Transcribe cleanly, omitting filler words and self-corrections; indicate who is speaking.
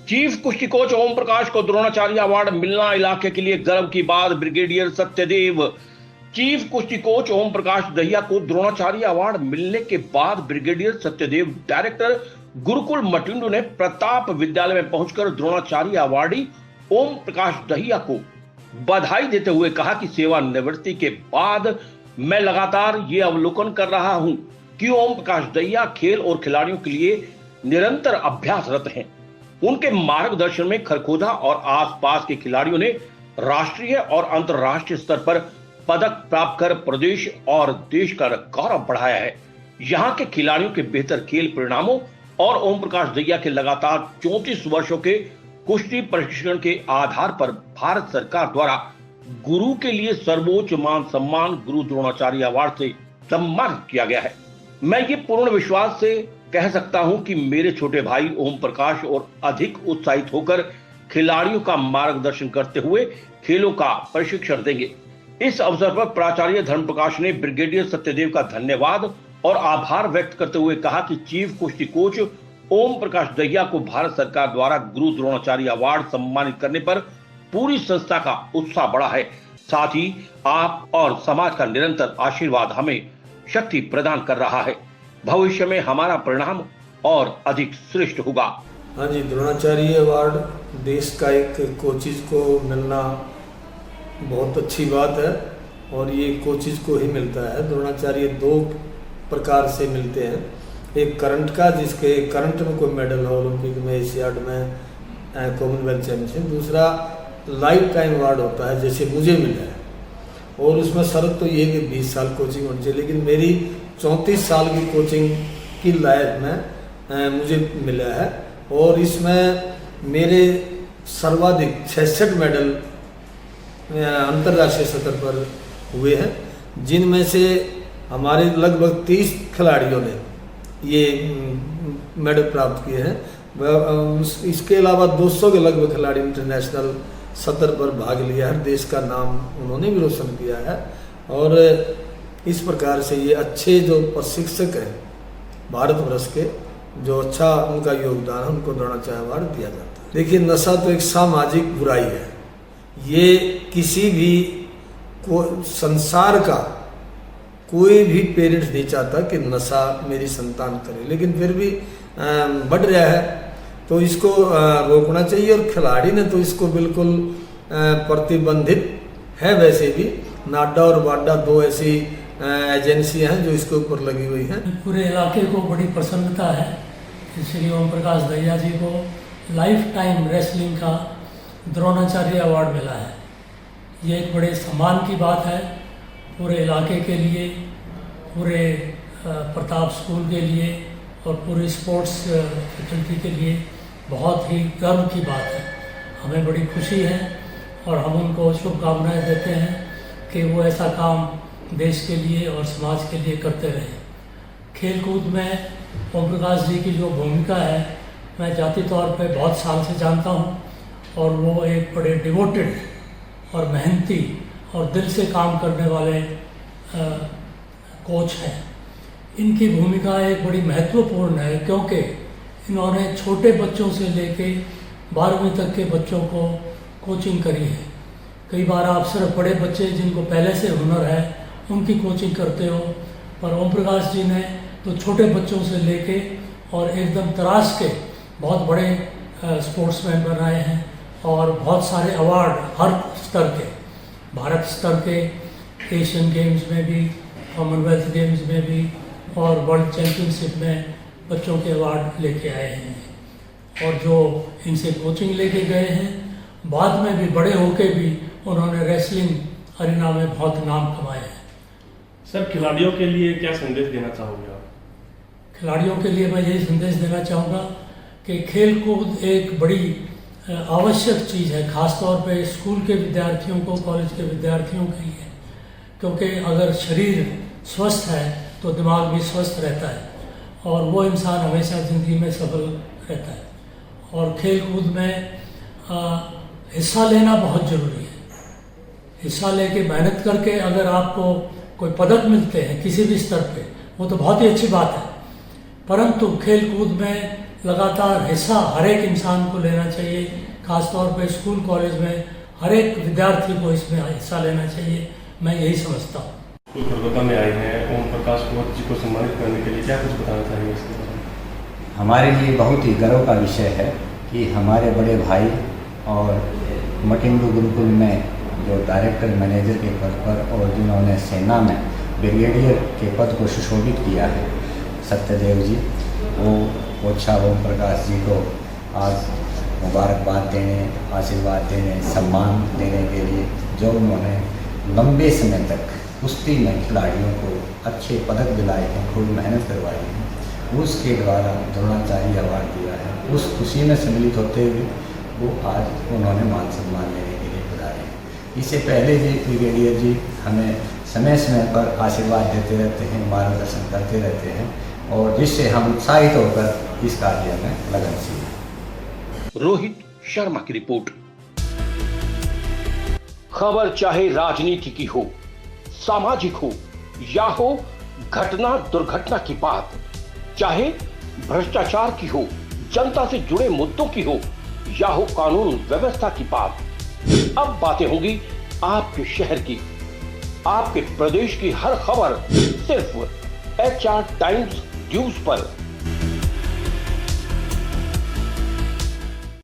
Speaker 1: Chief कुश्ती coach Om Prakash को Dronacharya award मिलना इलाके के लिए गर्व की बात। ब्रिगेडियर सत्यदेव। चीफ कुश्ती कोच ओम प्रकाश दहिया को द्रोणाचार्य अवार्ड मिलने के बाद ब्रिगेडियर सत्यदेव डायरेक्टर गुरुकुल मटिंडू ने प्रताप विद्यालय में पहुंचकर द्रोणाचार्य अवार्डी ओम प्रकाश दहिया को बधाई देते हुए कहा कि सेवानिवृत्ति के बाद मैं लगातार ये अवलोकन कर रहा हूं कि ओम प्रकाश दहिया खेल और खिलाड़ियों के लिए निरंतर अभ्यासरत हैं। उनके मार्गदर्शन में खरखोदा और आसपास के खिलाड़ियों ने राष्ट्रीय और अंतर्राष्ट्रीय स्तर पर पदक प्राप्त कर प्रदेश और देश का गौरव बढ़ाया है। यहाँ के खिलाड़ियों के बेहतर खेल परिणामों और ओम प्रकाश दहिया के लगातार 34 वर्षों के कुश्ती प्रशिक्षण के आधार पर भारत सरकार द्वारा गुरु के लिए सर्वोच्च मान सम्मान गुरु द्रोणाचार्य अवार्ड से सम्मानित किया गया है। मैं ये पूर्ण विश्वास से कह सकता हूं कि मेरे छोटे भाई ओम प्रकाश और अधिक उत्साहित होकर खिलाड़ियों का मार्गदर्शन करते हुए खेलों का प्रशिक्षण देंगे। इस अवसर पर प्राचार्य धर्म प्रकाश ने ब्रिगेडियर सत्यदेव का धन्यवाद और आभार व्यक्त करते हुए कहा कि चीफ कुश्ती कोच ओम प्रकाश दहिया को भारत सरकार द्वारा गुरु द्रोणाचार्य अवार्ड सम्मानित करने पर पूरी संस्था का उत्साह बढ़ा है। साथ ही आप और समाज का निरंतर आशीर्वाद हमें शक्ति प्रदान कर रहा है। भविष्य में हमारा परिणाम और अधिक श्रेष्ठ होगा।
Speaker 2: हाँ जी, द्रोणाचार्य अवार्ड देश का एक कोचिज को मिलना बहुत अच्छी बात है और ये कोचिज को ही मिलता है। द्रोणाचार्य दो प्रकार से मिलते हैं, एक करंट का जिसके करंट में कोई मेडल हो ओलंपिक में, एशियाड में, कॉमनवेल्थ चैंपियनशिप, दूसरा लाइफ टाइम अवार्ड होता है जैसे मुझे मिला है और उसमें शर्त तो ये कि 20 साल कोचिंग होनी चाहिए, लेकिन मेरी 34 साल की कोचिंग की लाइफ में मुझे मिला है और इसमें मेरे सर्वाधिक 66 मेडल अंतर्राष्ट्रीय स्तर पर हुए हैं, जिनमें से हमारे लगभग 30 खिलाड़ियों ने ये मेडल प्राप्त किए हैं। इसके अलावा 200 के लगभग खिलाड़ी इंटरनेशनल सतर पर भाग लिया है, देश का नाम उन्होंने भी रोशन किया है और इस प्रकार से ये अच्छे जो प्रशिक्षक हैं भारतवर्ष के, जो अच्छा उनका योगदान है, उनको द्रोणाचार्य अवार्ड दिया जाता है। देखिए, नशा तो एक सामाजिक बुराई है, ये किसी भी संसार का कोई भी पेरेंट्स नहीं चाहता कि नशा मेरी संतान करे, लेकिन फिर भी बढ़ रहा है तो इसको रोकना चाहिए और खिलाड़ी ने तो इसको बिल्कुल प्रतिबंधित है। वैसे भी नाडा और वाडा दो ऐसी एजेंसियां हैं जो इसके ऊपर लगी हुई हैं।
Speaker 3: पूरे इलाके को बड़ी प्रसन्नता है कि श्री ओम प्रकाश दहिया जी को लाइफ टाइम रेसलिंग का द्रोणाचार्य अवार्ड मिला है। ये एक बड़े सम्मान की बात है पूरे इलाके के लिए, पूरे प्रताप स्कूल के लिए और पूरी स्पोर्ट्स फैकल्टी के लिए बहुत ही गर्व की बात है। हमें बड़ी खुशी है और हम उनको शुभकामनाएं देते हैं कि वो ऐसा काम देश के लिए और समाज के लिए करते रहें। खेल कूद में ओम प्रकाश जी की जो भूमिका है मैं जाति तौर पे बहुत साल से जानता हूँ और वो एक बड़े डिवोटेड और मेहनती और दिल से काम करने वाले कोच हैं। इनकी भूमिका एक बड़ी महत्वपूर्ण है क्योंकि इन्होंने छोटे बच्चों से लेके 12वीं तक के बच्चों को कोचिंग करी है। कई बार आप सिर्फ बड़े बच्चे जिनको पहले से हुनर है उनकी कोचिंग करते हो, पर ओम प्रकाश जी ने तो छोटे बच्चों से लेके और एकदम तराश के बहुत बड़े स्पोर्ट्समैन बनाए हैं और बहुत सारे अवार्ड हर स्तर के, भारत स्तर के, एशियन गेम्स में भी, कॉमनवेल्थ गेम्स में भी और वर्ल्ड चैंपियनशिप में बच्चों के अवार्ड लेके आए हैं। और जो इनसे कोचिंग लेके गए हैं बाद में भी बड़े होके भी उन्होंने रेसलिंग अरीना में बहुत नाम कमाए हैं।
Speaker 4: सर, खिलाड़ियों के लिए क्या संदेश देना चाहोगे आप?
Speaker 3: खिलाड़ियों के लिए मैं यही संदेश देना चाहूँगा कि खेल कूद एक बड़ी आवश्यक चीज़ है, ख़ासतौर पे स्कूल के विद्यार्थियों को, कॉलेज के विद्यार्थियों के लिए, क्योंकि अगर शरीर स्वस्थ है तो दिमाग भी स्वस्थ रहता है और वो इंसान हमेशा ज़िंदगी में सफल रहता है। और खेल कूद में हिस्सा लेना बहुत ज़रूरी है। हिस्सा लेके मेहनत करके अगर आपको कोई पदक मिलते हैं किसी भी स्तर पे, वो तो बहुत ही अच्छी बात है, परंतु खेल कूद में लगातार हिस्सा हर एक इंसान को लेना चाहिए, खासतौर पे स्कूल कॉलेज में हर एक विद्यार्थी को इसमें हिस्सा लेना चाहिए, मैं यही समझता हूँ।
Speaker 4: कोलकाता में आए हैं ओम प्रकाश कोच जी को सम्मानित करने के लिए, क्या कुछ बताना चाहेंगे इसके बारे में?
Speaker 5: हमारे लिए बहुत ही गर्व का विषय है कि हमारे बड़े भाई और मटिंडू गुरुकुल में जो डायरेक्टर मैनेजर के पद पर और जिन्होंने सेना में ब्रिगेडियर के पद को सुशोभित किया है, सत्यदेव जी, वो कोचा ओम प्रकाश जी को आज मुबारकबाद देने, आशीर्वाद देने, सम्मान देने के लिए जो उन्होंने लंबे समय तक कुश्ती में खिलाड़ियों को अच्छे पदक दिलाए हैं, खूब मेहनत करवाई है, उसके द्वारा द्रोणाचार्य अवार्ड दिया है। उस खुशी में सम्मिलित होते हुए वो आज उन्होंने मान सम्मान लेने के लिए बुलाए हैं। इससे पहले भी ब्रिगेडियर जी हमें समय समय पर आशीर्वाद देते रहते हैं, मार्गदर्शन करते रहते हैं, और जिससे हम उत्साहित होकर इस कार्य में लगनशील हैं।
Speaker 1: रोहित शर्मा की रिपोर्ट। खबर चाहे राजनीति की हो, सामाजिक हो या हो घटना दुर्घटना की बात, चाहे भ्रष्टाचार की हो, जनता से जुड़े मुद्दों की हो या हो कानून व्यवस्था की बात, अब बातें होंगी आपके शहर की, आपके प्रदेश की हर खबर सिर्फ HR टाइम्स न्यूज पर।